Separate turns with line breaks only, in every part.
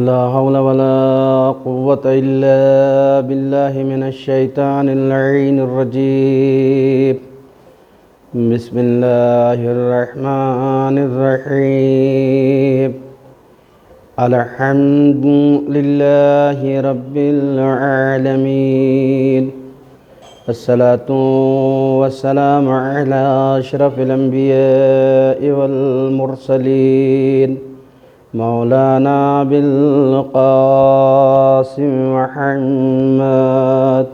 لا حول ولا قوة إلا بالله من الشيطان اللعين الرجيم بسم الله الرحمن الرحيم الحمد لله رب العالمين الصلاة والسلام على أشرف الأنبياء والمرسلين مولانا بالقاسم محمد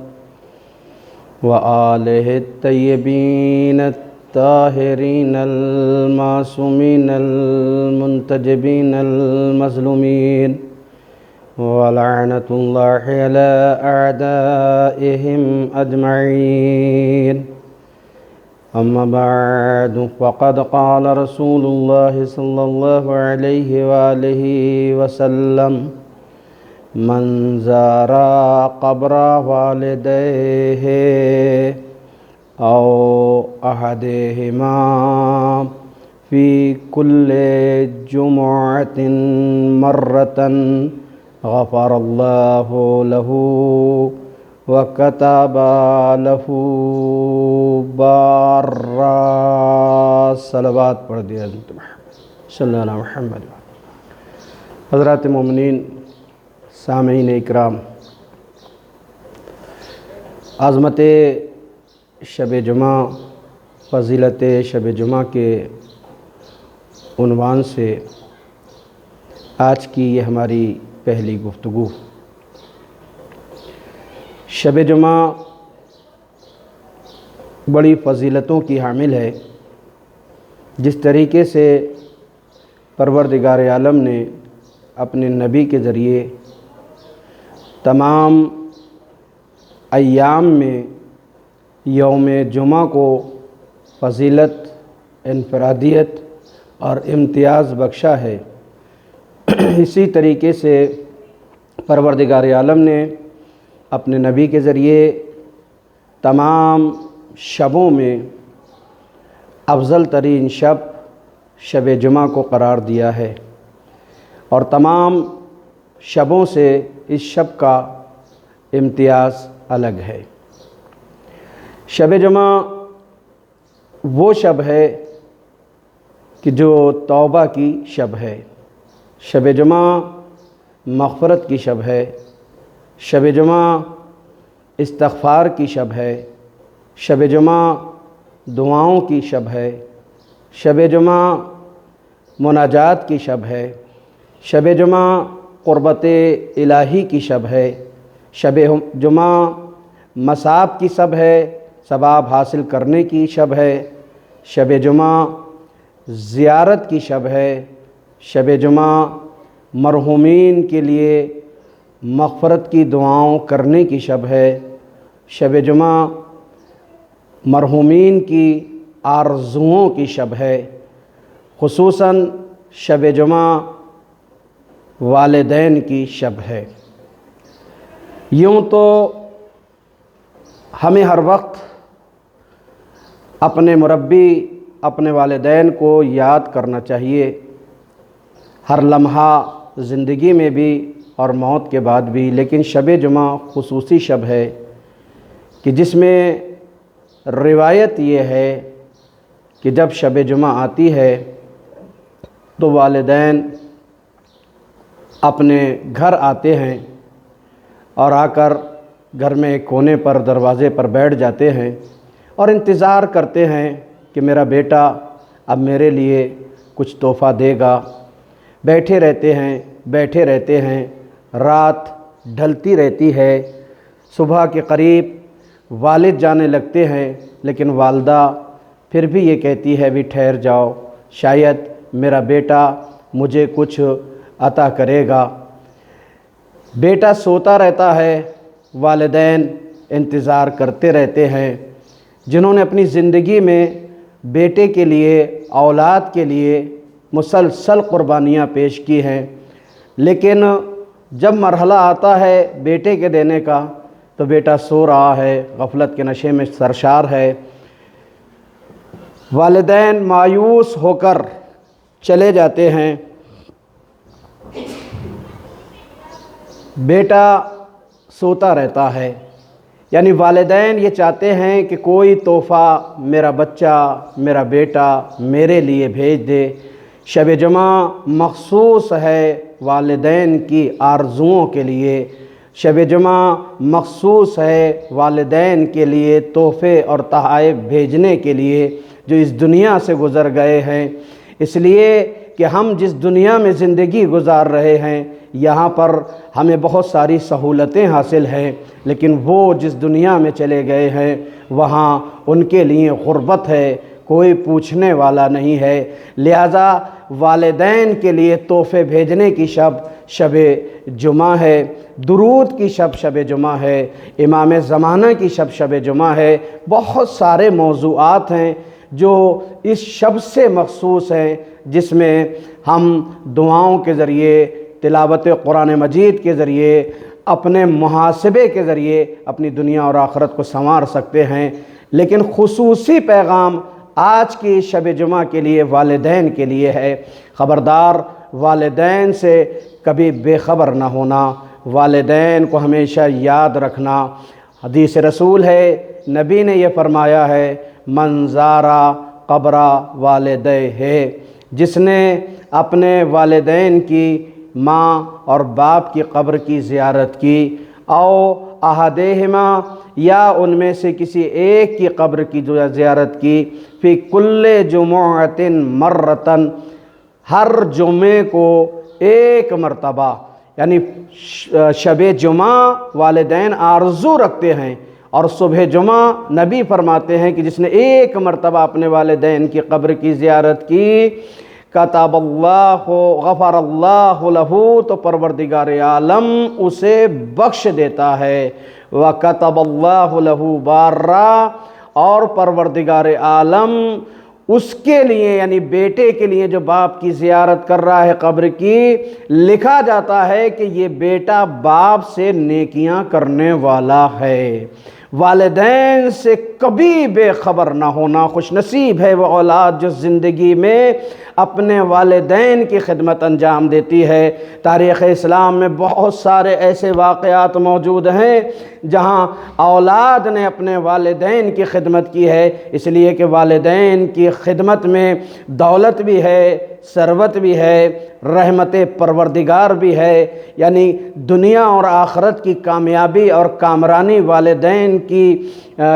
وآله الطيبين الطاهرين المعصومين المنتجبين المظلومين ولعنة الله على أعدائهم أجمعين أما بعد فقد قال رسول الله صلى الله عليه وآله وسلم من زار قبر والديه أو أحدهما في كل جمعة مرة غفر الله له وكتب له بارا صلوات پڑھ دیا صلی اللہ علیہ محمد. حضرات مومنین، سامعین اکرام، عظمت شب جمعہ، فضیلت شب جمعہ کے عنوان سے آج کی یہ ہماری پہلی گفتگو. شب جمعہ بڑی فضیلتوں کی حامل ہے. جس طریقے سے پروردگار عالم نے اپنے نبی کے ذریعے تمام ایام میں یوم جمعہ کو فضیلت، انفرادیت اور امتیاز بخشا ہے، اسی طریقے سے پروردگار عالم نے اپنے نبی کے ذریعے تمام شبوں میں افضل ترین شب جمعہ کو قرار دیا ہے، اور تمام شبوں سے اس شب کا امتیاز الگ ہے. شب جمعہ وہ شب ہے کہ جو توبہ کی شب ہے. شب جمعہ مغفرت کی شب ہے. شب جمعہ استغفار کی شب ہے. شب جمعہ دعاؤں کی شب ہے. شب جمعہ مناجات کی شب ہے. شب جمعہ قربت الہی کی شب ہے. شب جمعہ مثواب کی شب ہے، ثواب حاصل کرنے کی شب ہے. شب جمعہ زیارت کی شب ہے. شب جمعہ مرحومین کے لیے مغفرت کی دعاؤں کرنے کی شب ہے. شب جمعہ مرحومین کی آرزوؤں کی شب ہے. خصوصاً شب جمعہ والدین کی شب ہے. یوں تو ہمیں ہر وقت اپنے مربی، اپنے والدین کو یاد کرنا چاہیے، ہر لمحہ زندگی میں بھی اور موت کے بعد بھی. لیکن شب جمعہ خصوصی شب ہے کہ جس میں روایت یہ ہے کہ جب شب جمعہ آتی ہے تو والدین اپنے گھر آتے ہیں اور آ کر گھر میں ایک کونے پر دروازے پر بیٹھ جاتے ہیں اور انتظار کرتے ہیں کہ میرا بیٹا اب میرے لیے کچھ تحفہ دے گا. بیٹھے رہتے ہیں. رات ڈھلتی رہتی ہے. صبح کے قریب والد جانے لگتے ہیں، لیکن والدہ پھر بھی یہ کہتی ہے بھی ٹھہر جاؤ، شاید میرا بیٹا مجھے کچھ عطا کرے گا. بیٹا سوتا رہتا ہے، والدین انتظار کرتے رہتے ہیں. جنہوں نے اپنی زندگی میں بیٹے کے لیے، اولاد کے لیے مسلسل قربانیاں پیش کی ہیں، لیکن جب مرحلہ آتا ہے بیٹے کے دینے کا تو بیٹا سو رہا ہے، غفلت کے نشے میں سرشار ہے. والدین مایوس ہو کر چلے جاتے ہیں. بیٹا سوتا رہتا ہے، یعنی والدین یہ چاہتے ہیں کہ کوئی تحفہ میرا بچہ، میرا بیٹا میرے لیے بھیج دے۔ شب جمعہ مخصوص ہے والدین کی آرزوؤں کے لیے، شب جمعہ مخصوص ہے والدین کے لیے تحفے اور تحائف بھیجنے کے لیے جو اس دنیا سے گزر گئے ہیں۔ اس لیے کہ ہم جس دنیا میں زندگی گزار رہے ہیں یہاں پر ہمیں بہت ساری سہولتیں حاصل ہیں، لیکن وہ جس دنیا میں چلے گئے ہیں وہاں ان کے لیے غربت ہے، کوئی پوچھنے والا نہیں ہے۔ لہذا والدین کے لیے تحفے بھیجنے کی شب جمعہ ہے، درود کی شب جمعہ ہے، امام زمانہ کی شب جمعہ ہے۔ بہت سارے موضوعات ہیں جو اس شب سے مخصوص ہیں، جس میں ہم دعاؤں کے ذریعے، تلاوت قرآن مجید کے ذریعے، اپنے محاسبے کے ذریعے اپنی دنیا اور آخرت کو سنوار سکتے ہیں۔ لیکن خصوصی پیغام آج کی شب جمعہ کے لیے والدین کے لیے ہے۔ خبردار، والدین سے کبھی بے خبر نہ ہونا، والدین کو ہمیشہ یاد رکھنا۔ حدیث رسول ہے، نبی نے یہ فرمایا ہے، من زارا قبر والدیہ، جس نے اپنے والدین کی، ماں اور باپ کی قبر کی زیارت کی، او احدہما، یا ان میں سے کسی ایک کی قبر کی جو زیارت کی، فی کل جمعۃ مرتن، ہر جمعے کو ایک مرتبہ، یعنی شب جمعہ والدین آرزو رکھتے ہیں، اور صبح جمعہ نبی فرماتے ہیں کہ جس نے ایک مرتبہ اپنے والدین کی قبر کی زیارت کی، کتب اللہ غفر اللہ لہ، تو پروردگار عالم اسے بخش دیتا ہے، وکتب اللہ لہ بارا، اور پروردگار عالم اس کے لیے، یعنی بیٹے کے لیے جو باپ کی زیارت کر رہا ہے قبر کی، لکھا جاتا ہے کہ یہ بیٹا باپ سے نیکیاں کرنے والا ہے۔ والدین سے کبھی بے خبر نہ ہونا۔ خوش نصیب ہے وہ اولاد جو زندگی میں اپنے والدین کی خدمت انجام دیتی ہے۔ تاریخ اسلام میں بہت سارے ایسے واقعات موجود ہیں جہاں اولاد نے اپنے والدین کی خدمت کی ہے، اس لیے کہ والدین کی خدمت میں دولت بھی ہے، ثروت بھی ہے، رحمت پروردگار بھی ہے، یعنی دنیا اور آخرت کی کامیابی اور کامرانی والدین کی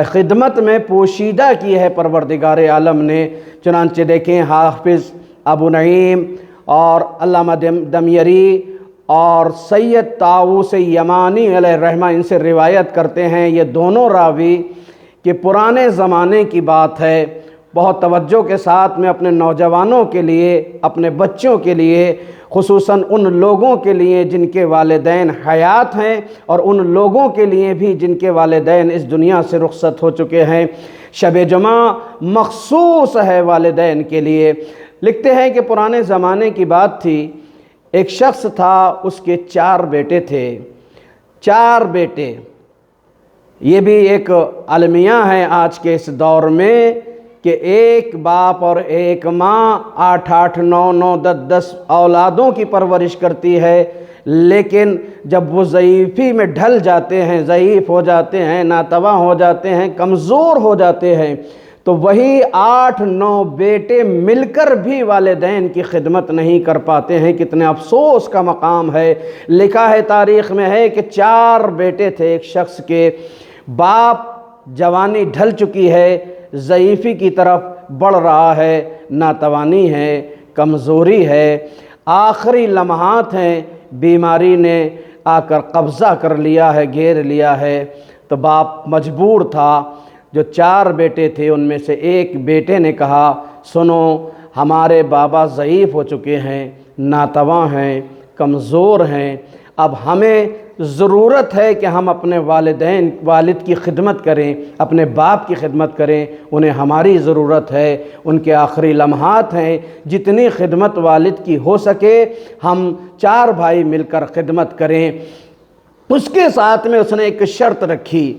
خدمت میں پوشیدہ کی ہے پروردگار عالم نے۔ چنانچہ دیکھیں، حافظ ابو نعیم اور علامہ دمیری اور سید طاؤوس یمانی علیہ الرحمہ ان سے روایت کرتے ہیں، یہ دونوں راوی، کہ پرانے زمانے کی بات ہے، بہت توجہ کے ساتھ میں اپنے نوجوانوں کے لیے، اپنے بچوں کے لیے، خصوصاً ان لوگوں کے لیے جن کے والدین حیات ہیں اور ان لوگوں کے لیے بھی جن کے والدین اس دنیا سے رخصت ہو چکے ہیں، شب جمعہ مخصوص ہے والدین کے لیے۔ لکھتے ہیں کہ پرانے زمانے کی بات تھی، ایک شخص تھا، اس کے 4 بیٹے تھے، 4 بیٹے۔ یہ بھی ایک المیہ ہے آج کے اس دور میں کہ ایک باپ اور ایک ماں 8 9 10 اولادوں کی پرورش کرتی ہے، لیکن جب وہ ضعیفی میں ڈھل جاتے ہیں، ضعیف ہو جاتے ہیں، ناتواں ہو جاتے ہیں، کمزور ہو جاتے ہیں، تو وہی 8 9 بیٹے مل کر بھی والدین کی خدمت نہیں کر پاتے ہیں۔ کتنے افسوس کا مقام ہے۔ لکھا ہے، تاریخ میں ہے کہ 4 بیٹے تھے ایک شخص کے، باپ جوانی ڈھل چکی ہے، ضعیفی کی طرف بڑھ رہا ہے، ناتوانی ہے، کمزوری ہے، آخری لمحات ہیں، بیماری نے آ کر قبضہ کر لیا ہے، گھیر لیا ہے، تو باپ مجبور تھا۔ جو 4 بیٹے تھے ان میں سے ایک بیٹے نے کہا، سنو، ہمارے بابا ضعیف ہو چکے ہیں، ناتواں ہیں، کمزور ہیں، اب ہمیں ضرورت ہے کہ ہم اپنے والد کی خدمت کریں، اپنے باپ کی خدمت کریں، انہیں ہماری ضرورت ہے، ان کے آخری لمحات ہیں، جتنی خدمت والد کی ہو سکے ہم 4 بھائی مل کر خدمت کریں۔ اس کے ساتھ میں اس نے ایک شرط رکھی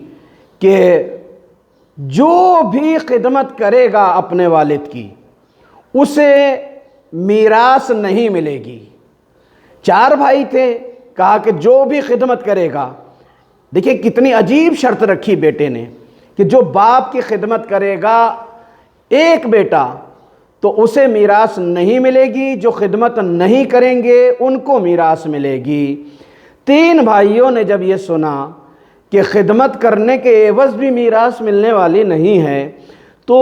کہ جو بھی خدمت کرے گا اپنے والد کی، اسے میراث نہیں ملے گی۔ 4 بھائی تھے، کہا کہ جو بھی خدمت کرے گا، دیکھیں کتنی عجیب شرط رکھی بیٹے نے کہ جو باپ کی خدمت کرے گا ایک بیٹا تو اسے میراث نہیں ملے گی، جو خدمت نہیں کریں گے ان کو میراث ملے گی۔ 3 بھائیوں نے جب یہ سنا کہ خدمت کرنے کے عوض بھی میراث ملنے والی نہیں ہے تو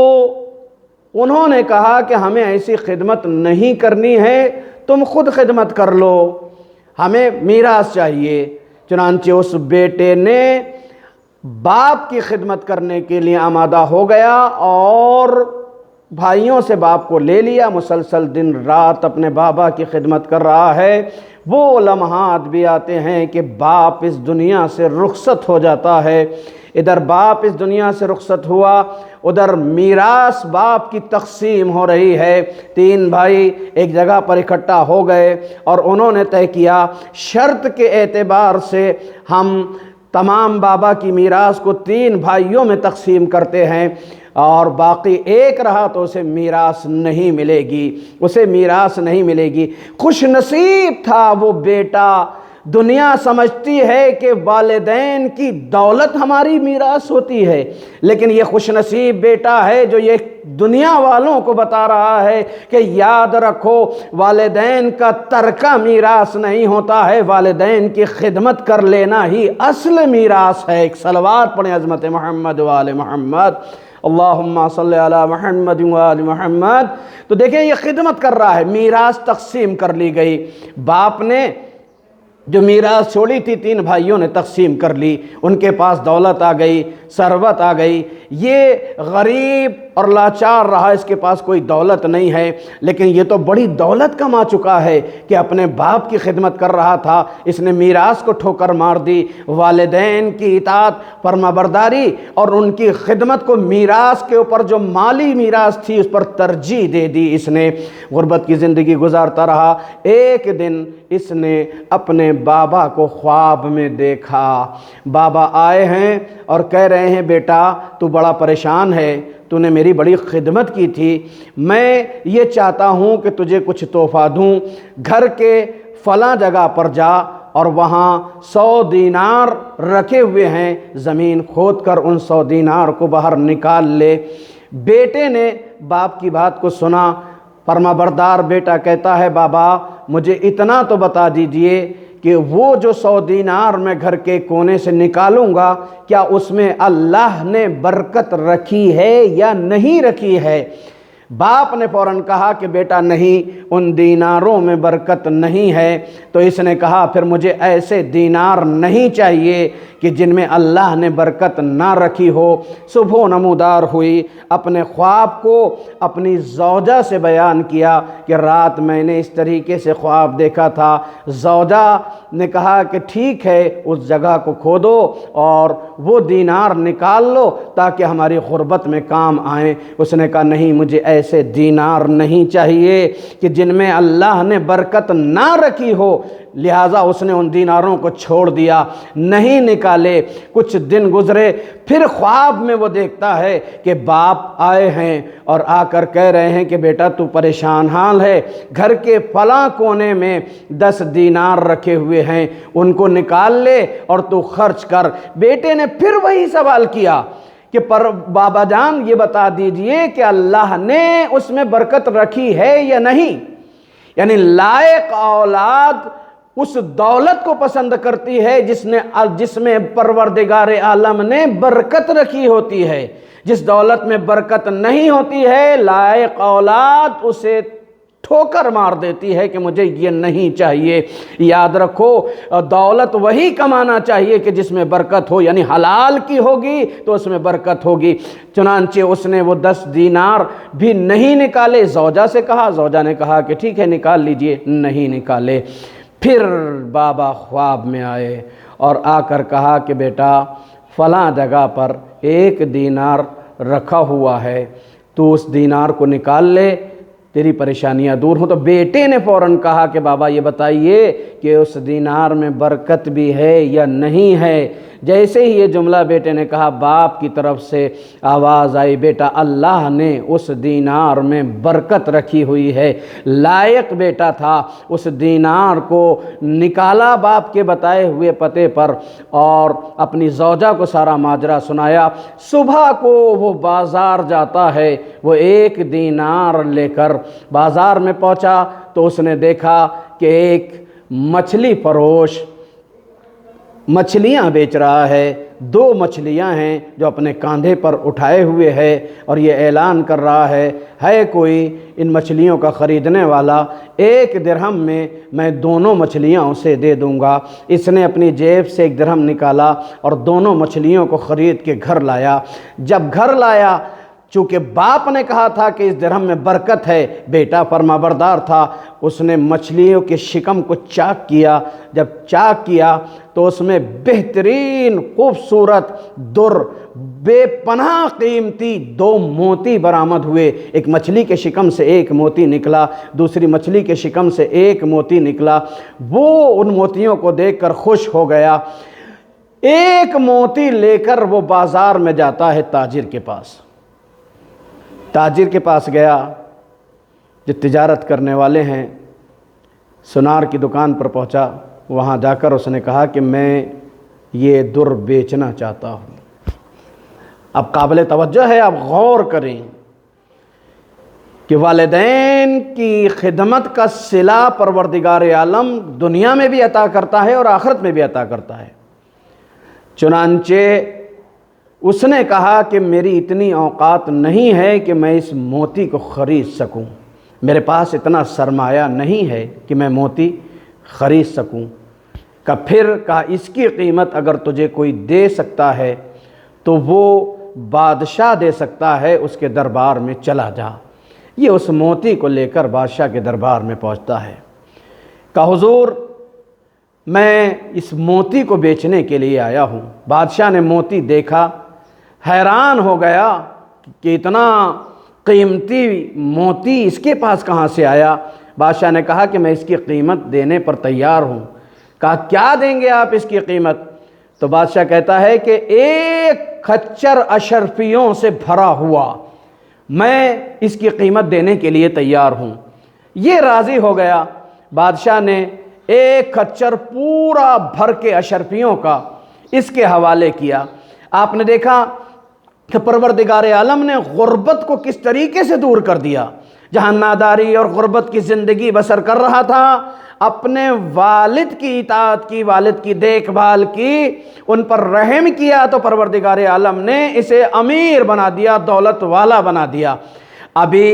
انہوں نے کہا کہ ہمیں ایسی خدمت نہیں کرنی ہے، تم خود خدمت کر لو، ہمیں میراث چاہیے۔ چنانچہ اس بیٹے نے باپ کی خدمت کرنے کے لیے آمادہ ہو گیا اور بھائیوں سے باپ کو لے لیا، مسلسل دن رات اپنے بابا کی خدمت کر رہا ہے۔ وہ لمحات بھی آتے ہیں کہ باپ اس دنیا سے رخصت ہو جاتا ہے، ادھر باپ اس دنیا سے رخصت ہوا، ادھر میراث باپ کی تقسیم ہو رہی ہے۔ 3 بھائی ایک جگہ پر اکٹھا ہو گئے اور انہوں نے طے کیا شرط کے اعتبار سے ہم تمام بابا کی میراث کو 3 بھائیوں میں تقسیم کرتے ہیں، اور باقی ایک رہا تو اسے میراث نہیں ملے گی، اسے میراث نہیں ملے گی۔ خوش نصیب تھا وہ بیٹا۔ دنیا سمجھتی ہے کہ والدین کی دولت ہماری میراث ہوتی ہے، لیکن یہ خوش نصیب بیٹا ہے جو یہ دنیا والوں کو بتا رہا ہے کہ یاد رکھو والدین کا ترکہ میراث نہیں ہوتا ہے، والدین کی خدمت کر لینا ہی اصل میراث ہے۔ ایک صلوات پڑھیں عظمت محمد و آل محمد، اللہم صلی علی محمد و آل محمد۔ تو دیکھیں یہ خدمت کر رہا ہے، میراث تقسیم کر لی گئی، باپ نے جو میراث چھوڑی تھی 3 بھائیوں نے تقسیم کر لی، ان کے پاس دولت آ گئی، ثروت آ گئی۔ یہ غریب اور لاچار رہا، اس کے پاس کوئی دولت نہیں ہے، لیکن یہ تو بڑی دولت کما چکا ہے کہ اپنے باپ کی خدمت کر رہا تھا، اس نے میراث کو ٹھوکر مار دی۔ والدین کی اطاعت فرمانبرداری اور ان کی خدمت کو میراث کے اوپر جو مالی میراث تھی اس پر ترجیح دے دی۔ اس نے غربت کی زندگی گزارتا رہا۔ ایک دن اس نے اپنے بابا کو خواب میں دیکھا، بابا آئے ہیں اور کہہ رہے ہیں بیٹا تو بڑا پریشان ہے، تو نے میری بڑی خدمت کی تھی، میں یہ چاہتا ہوں کہ تجھے کچھ تحفہ دوں، گھر کے فلاں جگہ پر جا اور وہاں 100 دینار رکھے ہوئے ہیں، زمین کھود کر ان 100 دینار کو باہر نکال لے۔ بیٹے نے باپ کی بات کو سنا، فرمانبردار بیٹا کہتا ہے بابا مجھے اتنا تو بتا دیجئے کہ وہ جو 100 دینار میں گھر کے کونے سے نکالوں گا کیا اس میں اللہ نے برکت رکھی ہے یا نہیں رکھی ہے؟ باپ نے فوراً کہا کہ بیٹا نہیں، ان دیناروں میں برکت نہیں ہے۔ تو اس نے کہا پھر مجھے ایسے دینار نہیں چاہیے کہ جن میں اللہ نے برکت نہ رکھی ہو۔ صبح نمودار ہوئی، اپنے خواب کو اپنی زوجہ سے بیان کیا کہ رات میں نے اس طریقے سے خواب دیکھا تھا۔ زوجہ نے کہا کہ ٹھیک ہے، اس جگہ کو کھودو اور وہ دینار نکال لو تاکہ ہماری غربت میں کام آئیں۔ اس نے کہا نہیں، مجھے ایسے دینار نہیں چاہیے کہ جن میں اللہ نے برکت نہ رکھی ہو، لہٰذا اس نے ان دیناروں کو چھوڑ دیا، نہیں نکالے۔ کچھ دن گزرے، پھر خواب میں وہ دیکھتا ہے کہ باپ آئے ہیں اور آ کر کہہ رہے ہیں کہ بیٹا تو پریشان حال ہے، گھر کے فلاں کونے میں 10 دینار رکھے ہوئے ہیں، ان کو نکال لے اور تو خرچ کر۔ بیٹے نے پھر وہی سوال کیا کہ پر بابا جان یہ بتا دیجئے کہ اللہ نے اس میں برکت رکھی ہے یا نہیں؟ یعنی لائق اولاد اس دولت کو پسند کرتی ہے جس میں پروردگار عالم نے برکت رکھی ہوتی ہے۔ جس دولت میں برکت نہیں ہوتی ہے لائق اولاد اسے ٹھوکر مار دیتی ہے کہ مجھے یہ نہیں چاہیے۔ یاد رکھو دولت وہی کمانا چاہیے کہ جس میں برکت ہو، یعنی حلال کی ہوگی تو اس میں برکت ہوگی۔ چنانچہ اس نے وہ 10 دینار بھی نہیں نکالے، زوجہ سے کہا، زوجہ نے کہا کہ ٹھیک ہے نکال لیجئے، نہیں نکالے۔ پھر بابا خواب میں آئے اور آ کر کہا کہ بیٹا فلاں جگہ پر 1 دینار رکھا ہوا ہے، تو اس دینار کو نکال لے، تیری پریشانیاں دور ہوں۔ تو بیٹے نے فوراً کہا کہ بابا یہ بتائیے کہ اس دینار میں برکت بھی ہے یا نہیں ہے؟ جیسے ہی یہ جملہ بیٹے نے کہا باپ کی طرف سے آواز آئی، بیٹا اللہ نے اس دینار میں برکت رکھی ہوئی ہے، لائق بیٹا تھا، اس دینار کو نکالا باپ کے بتائے ہوئے پتے پر اور اپنی زوجہ کو سارا ماجرا سنایا۔ صبح کو وہ بازار جاتا ہے، وہ 1 دینار لے کر بازار میں پہنچا تو اس نے دیکھا کہ ایک مچھلی فروش مچھلیاں بیچ رہا ہے، 2 مچھلیاں ہیں جو اپنے کاندھے پر اٹھائے ہوئے ہے اور یہ اعلان کر رہا ہے کوئی ان مچھلیوں کا خریدنے والا، 1 درہم میں دونوں مچھلیاں اسے دے دوں گا۔ اس نے اپنی جیب سے 1 درہم نکالا اور دونوں مچھلیوں کو خرید کے گھر لایا۔ جب گھر لایا، چونکہ باپ نے کہا تھا کہ اس درہم میں برکت ہے، بیٹا فرمانبردار تھا، اس نے مچھلیوں کے شکم کو چاک کیا۔ جب چاک کیا تو اس میں بہترین خوبصورت در، بے پناہ قیمتی 2 موتی برآمد ہوئے۔ ایک مچھلی کے شکم سے 1 موتی نکلا، دوسری مچھلی کے شکم سے 1 موتی نکلا۔ وہ ان موتیوں کو دیکھ کر خوش ہو گیا۔ 1 موتی لے کر وہ بازار میں جاتا ہے تاجر کے پاس۔ تاجر کے پاس گیا، جو تجارت کرنے والے ہیں، سونار کی دکان پر پہنچا۔ وہاں جا کر اس نے کہا کہ میں یہ در بیچنا چاہتا ہوں۔ اب قابل توجہ ہے، آپ غور کریں کہ والدین کی خدمت کا صلہ پروردگار عالم دنیا میں بھی عطا کرتا ہے اور آخرت میں بھی عطا کرتا ہے۔ چنانچہ اس نے کہا کہ میری اتنی اوقات نہیں ہے کہ میں اس موتی کو خرید سکوں، میرے پاس اتنا سرمایہ نہیں ہے کہ میں موتی خرید سکوں۔ پھر کہا اس کی قیمت اگر تجھے کوئی دے سکتا ہے تو وہ بادشاہ دے سکتا ہے، اس کے دربار میں چلا جا۔ یہ اس موتی کو لے کر بادشاہ کے دربار میں پہنچتا ہے۔ کہا حضور میں اس موتی کو بیچنے کے لیے آیا ہوں۔ بادشاہ نے موتی دیکھا، حیران ہو گیا کہ اتنا قیمتی موتی اس کے پاس کہاں سے آیا۔ بادشاہ نے کہا کہ میں اس کی قیمت دینے پر تیار ہوں۔ کہا کیا دیں گے آپ اس کی قیمت؟ تو بادشاہ کہتا ہے کہ 1 کھچر اشرفیوں سے بھرا ہوا، میں اس کی قیمت دینے کے لیے تیار ہوں۔ یہ راضی ہو گیا۔ بادشاہ نے 1 کھچر پورا بھر کے اشرفیوں کا اس کے حوالے کیا۔ آپ نے دیکھا کہ پروردگار عالم نے غربت کو کس طریقے سے دور کر دیا۔ جہاں ناداری اور غربت کی زندگی بسر کر رہا تھا، اپنے والد کی اطاعت کی، والد کی دیکھ بھال کی، ان پر رحم کیا تو پروردگار عالم نے اسے امیر بنا دیا، دولت والا بنا دیا۔ ابھی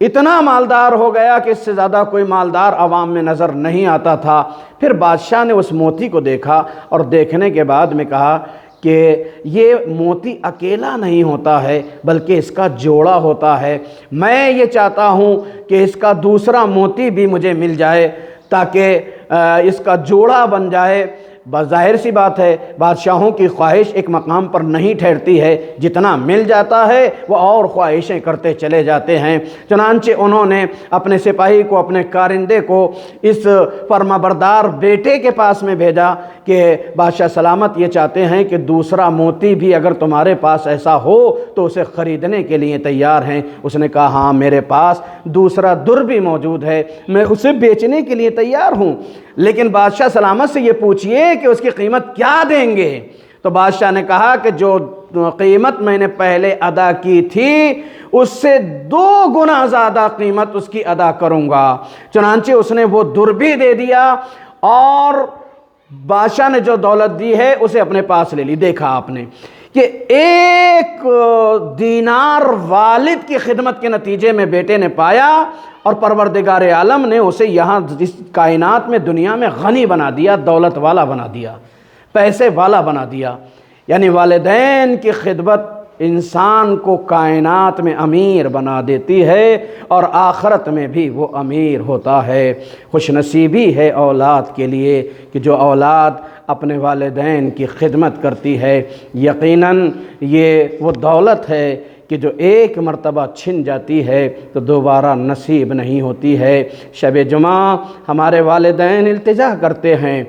اتنا مالدار ہو گیا کہ اس سے زیادہ کوئی مالدار عوام میں نظر نہیں آتا تھا۔ پھر بادشاہ نے اس موتی کو دیکھا اور دیکھنے کے بعد میں کہا کہ یہ موتی اکیلا نہیں ہوتا ہے بلکہ اس کا جوڑا ہوتا ہے۔ میں یہ چاہتا ہوں کہ اس کا دوسرا موتی بھی مجھے مل جائے تاکہ اس کا جوڑا بن جائے۔ ظاہر سی بات ہے، بادشاہوں کی خواہش ایک مقام پر نہیں ٹھہرتی ہے، جتنا مل جاتا ہے وہ اور خواہشیں کرتے چلے جاتے ہیں۔ چنانچہ انہوں نے اپنے سپاہی کو، اپنے کارندے کو اس فرمانبردار بیٹے کے پاس میں بھیجا کہ بادشاہ سلامت یہ چاہتے ہیں کہ دوسرا موتی بھی اگر تمہارے پاس ایسا ہو تو اسے خریدنے کے لیے تیار ہیں۔ اس نے کہا ہاں میرے پاس دوسرا در بھی موجود ہے، میں اسے بیچنے کے لیے تیار ہوں، لیکن بادشاہ سلامت سے یہ پوچھئے کہ اس کی قیمت کیا دیں گے؟ تو بادشاہ نے کہا کہ جو قیمت میں نے پہلے ادا کی تھی اس سے 2 گنا زیادہ قیمت اس کی ادا کروں گا۔ چنانچہ اس نے وہ در بھی دے دیا اور بادشاہ نے جو دولت دی ہے اسے اپنے پاس لے لی۔ دیکھا آپ نے کہ 1 دینار والد کی خدمت کے نتیجے میں بیٹے نے پایا اور پروردگار عالم نے اسے یہاں اس کائنات میں، دنیا میں غنی بنا دیا، دولت والا بنا دیا، پیسے والا بنا دیا۔ یعنی والدین کی خدمت انسان کو کائنات میں امیر بنا دیتی ہے اور آخرت میں بھی وہ امیر ہوتا ہے۔ خوش نصیبی ہے اولاد کے لیے کہ جو اولاد اپنے والدین کی خدمت کرتی ہے۔ یقیناً یہ وہ دولت ہے کہ جو 1 مرتبہ چھن جاتی ہے تو دوبارہ نصیب نہیں ہوتی ہے۔ شب جمعہ ہمارے والدین التجا کرتے ہیں،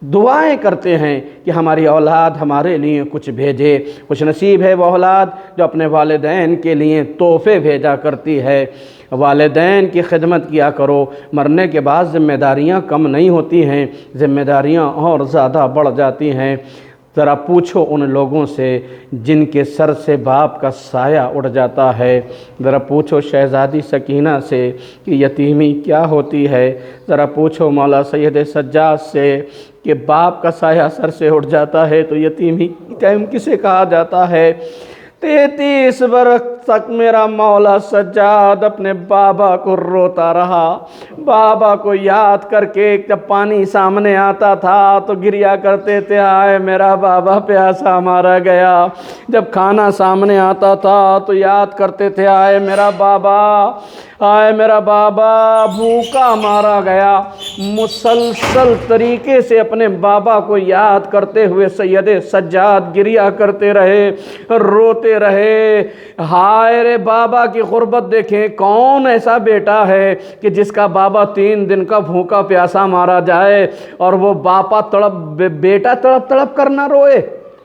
دعائیں کرتے ہیں کہ ہماری اولاد ہمارے لیے کچھ بھیجے۔ خوش نصیب ہے وہ اولاد جو اپنے والدین کے لیے تحفے بھیجا کرتی ہے۔ والدین کی خدمت کیا کرو، مرنے کے بعد ذمہ داریاں کم نہیں ہوتی ہیں، ذمہ داریاں اور زیادہ بڑھ جاتی ہیں۔ ذرا پوچھو ان لوگوں سے جن کے سر سے باپ کا سایہ اڑ جاتا ہے، ذرا پوچھو شہزادی سکینہ سے کہ یتیمی کیا ہوتی ہے، ذرا پوچھو مولا سید سجاد سے کہ باپ کا سایہ سر سے اٹھ جاتا ہے تو یتیمی کسے کہا جاتا ہے۔ 33 برس تک میرا مولا سجاد اپنے بابا کو روتا رہا، بابا کو یاد کر کے جب پانی سامنے آتا تھا تو گریا کرتے تھے، آئے میرا بابا پیاسا مارا گیا۔ جب کھانا سامنے آتا تھا تو یاد کرتے تھے، آئے میرا بابا، آئے میرا بابا بھوکا مارا گیا۔ مسلسل طریقے سے اپنے بابا کو یاد کرتے ہوئے سید سجاد گریا کرتے رہے، روتے رہے۔ ہائے رے بابا کی غربت دیکھیں، کون ایسا بیٹا ہے کہ جس کا بابا 3 دن کا بھوکا پیاسا مارا جائے اور وہ بیٹا تڑپ تڑپ کر نہ روئے۔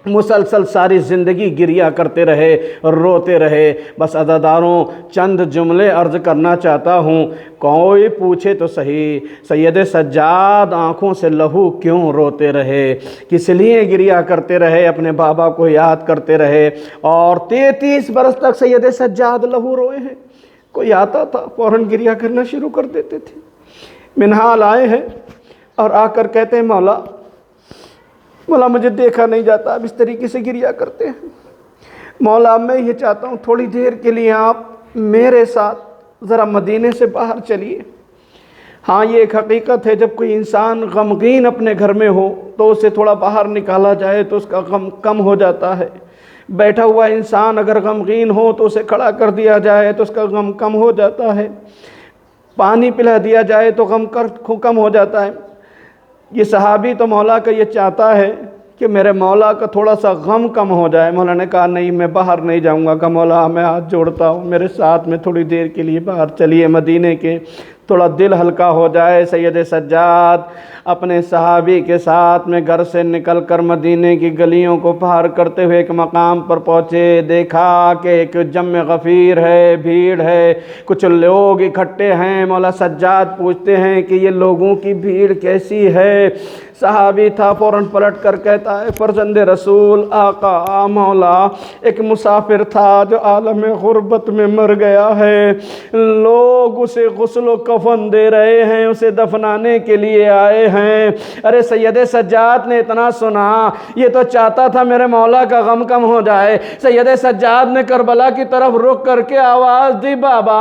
مسلسل ساری زندگی گریا کرتے رہے، روتے رہے۔ بس عزاداروں چند جملے عرض کرنا چاہتا ہوں، کوئی پوچھے تو صحیح سید سجاد آنکھوں سے لہو کیوں روتے رہے، کس لیے گریا کرتے رہے، اپنے بابا کو یاد کرتے رہے، اور 33 برس تک سید سجاد لہو روئے ہیں۔ کوئی آتا تھا فوراً گریا کرنا شروع کر دیتے تھے۔ منہال آئے ہیں اور آ کر کہتے ہیں، مولا مجھے دیکھا نہیں جاتا، اب اس طریقے سے گریا کرتے ہیں۔ مولا میں یہ چاہتا ہوں تھوڑی دیر کے لیے آپ میرے ساتھ ذرا مدینے سے باہر چلیے۔ ہاں یہ ایک حقیقت ہے، جب کوئی انسان غمگین اپنے گھر میں ہو تو اسے تھوڑا باہر نکالا جائے تو اس کا غم کم ہو جاتا ہے۔ بیٹھا ہوا انسان اگر غمگین ہو تو اسے کھڑا کر دیا جائے تو اس کا غم کم ہو جاتا ہے، پانی پلا دیا جائے تو غم کم ہو جاتا ہے۔ یہ صحابی تو مولا کا یہ چاہتا ہے کہ میرے مولا کا تھوڑا سا غم کم ہو جائے۔ مولا نے کہا نہیں، میں باہر نہیں جاؤں گا، کہ مولا میں ہاتھ جوڑتا ہوں، میرے ساتھ میں تھوڑی دیر کے لیے باہر چلیے مدینے کے، تھوڑا دل ہلکا ہو جائے۔ سید سجاد اپنے صحابی کے ساتھ میں گھر سے نکل کر مدینے کی گلیوں کو پار کرتے ہوئے ایک مقام پر پہنچے، دیکھا کہ ایک جمع غفیر ہے، بھیڑ ہے، کچھ لوگ اکٹھے ہیں۔ مولا سجاد پوچھتے ہیں کہ یہ لوگوں کی بھیڑ کیسی ہے؟ صحابی تھا، فوراً پلٹ کر کہتا ہے، فرزند رسول آقا مولا، ایک مسافر تھا جو عالم غربت میں مر گیا ہے، لوگ اسے غسل و کفن دے رہے ہیں، اسے دفنانے کے لیے آئے ہیں۔ ارے سید سجاد نے اتنا سنا، یہ تو چاہتا تھا میرے مولا کا غم کم ہو جائے۔ سید سجاد نے کربلا کی طرف رخ کر کے آواز دی، بابا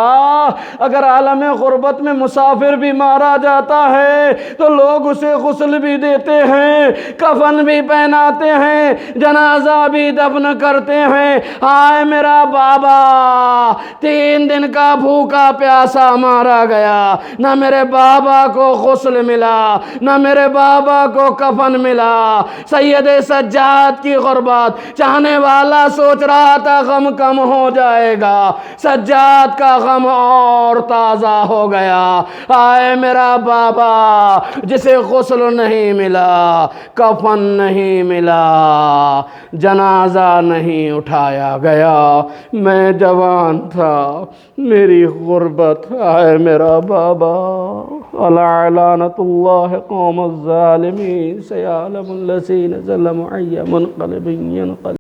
اگر عالم غربت میں مسافر بھی مارا جاتا ہے تو لوگ اسے غسل بھی دیتے ہیں، کفن بھی پہناتے ہیں، جنازہ بھی دفن کرتے ہیں۔ ہائے میرا بابا 3 دن کا بھوکا پیاسا مارا گیا، نہ میرے بابا کو غسل ملا، نہ میرے بابا کو کفن ملا۔ سید سجاد کی غربت چاہنے والا سوچ رہا تھا غم کم ہو جائے گا، سجاد کا غم اور تازہ ہو گیا۔ آئے میرا بابا جسے غسل نہیں ملا، کفن نہیں ملا، جنازہ نہیں اٹھایا گیا، میں جوان تھا، میری غربت، آئے میرا بابا۔ لعنت اللہ قوم الظالمین، سیعلم الذین ظلموا ای منقلب ینقلب